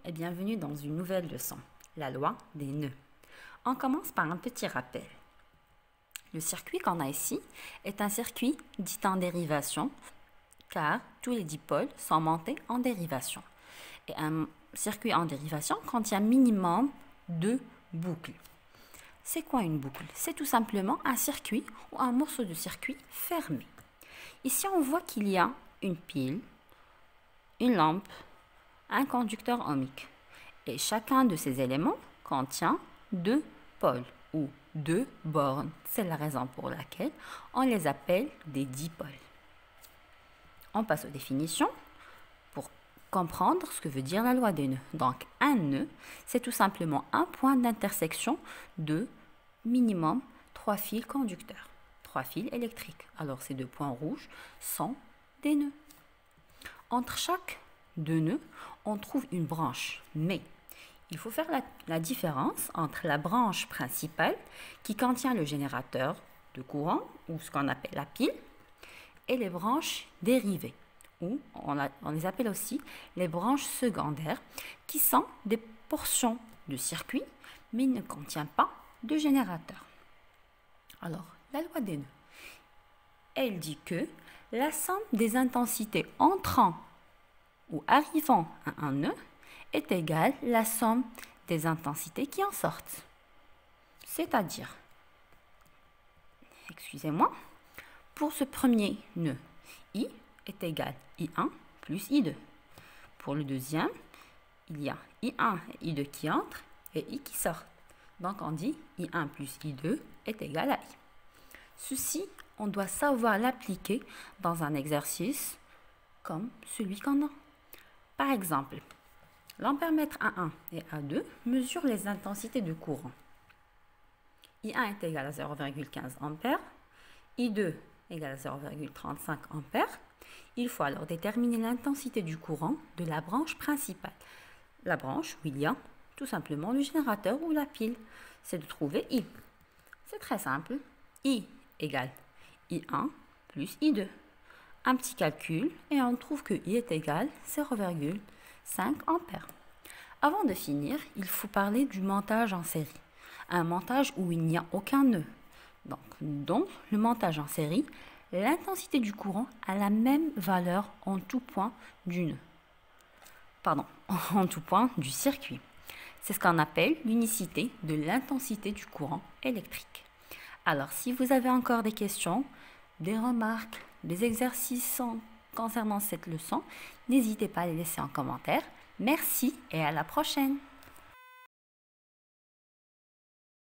et bienvenue dans une nouvelle leçon, la loi des nœuds. On commence par un petit rappel. Le circuit qu'on a ici est un circuit dit en dérivation car tous les dipôles sont montés en dérivation. Et un circuit en dérivation contient minimum 2 boucles. C'est quoi une boucle? C'est tout simplement un circuit ou un morceau de circuit fermé. Ici, on voit qu'il y a une pile, une lampe, un conducteur ohmique. Et chacun de ces éléments contient 2 pôles ou 2 bornes. C'est la raison pour laquelle on les appelle des dipôles. On passe aux définitions pour comprendre ce que veut dire la loi des nœuds. Donc, un nœud, c'est tout simplement un point d'intersection de minimum 3 fils conducteurs, 3 fils électriques. Alors, ces 2 points rouges sont des nœuds. Entre chaque 2 nœuds, on trouve une branche, mais il faut faire la différence entre la branche principale qui contient le générateur de courant, ou ce qu'on appelle la pile, et les branches dérivées, ou on les appelle aussi les branches secondaires, qui sont des portions de circuit, mais ne contiennent pas de générateur. Alors, la loi des nœuds, elle dit que la somme des intensités entrant ou arrivant à un nœud est égale à la somme des intensités qui en sortent. C'est-à-dire, excusez-moi, pour ce premier nœud, I est égal à I1 plus I2. Pour le deuxième, il y a I1 et I2 qui entrent et I qui sort. Donc on dit I1 plus I2 est égal à I. Ceci, on doit savoir l'appliquer dans un exercice comme celui qu'on a. Par exemple, l'ampèremètre A1 et A2 mesurent les intensités de courant. I1 est égal à 0,15 A, I2 égale à 0,35 A. Il faut alors déterminer l'intensité du courant de la branche principale. La branche où il y a tout simplement le générateur ou la pile. C'est de trouver I. C'est très simple. I égale I1 plus I2. Un petit calcul et on trouve que I est égal à 0,5 A. Avant de finir, il faut parler du montage en série. Un montage où il n'y a aucun nœud. Donc, dans le montage en série, l'intensité du courant a la même valeur en tout point du nœud. Pardon, en tout point du circuit. C'est ce qu'on appelle l'unicité de l'intensité du courant électrique. Alors, si vous avez encore des questions, des remarques, des exercices concernant cette leçon, n'hésitez pas à les laisser en commentaire. Merci et à la prochaine!